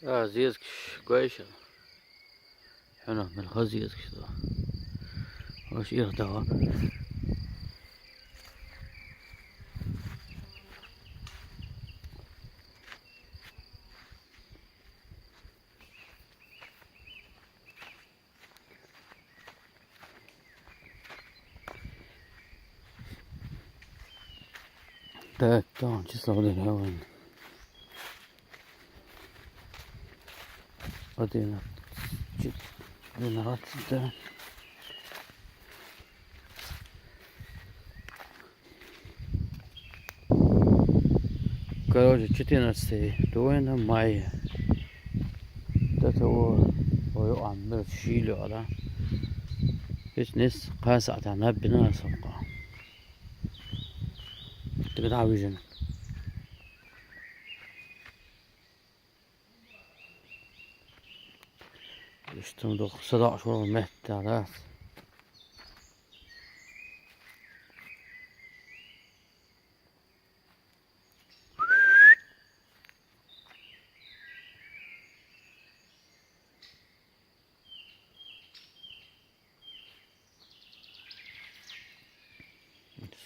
زيزك كويس. هنا من الخزيز كده وش يرتوى. Tak, to čisto odehrávajú. Один двенадцатое. Короче, 14 мая. Это هو عمال تشيله على هيك ناس قاسة على بناء صفقة تقدر عاوجن يشتمدوا 16 متر على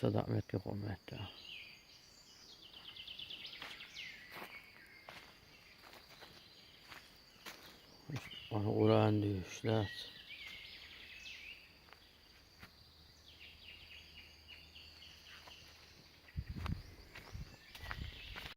صدع متر ومتر. أنا أقول عندي شلات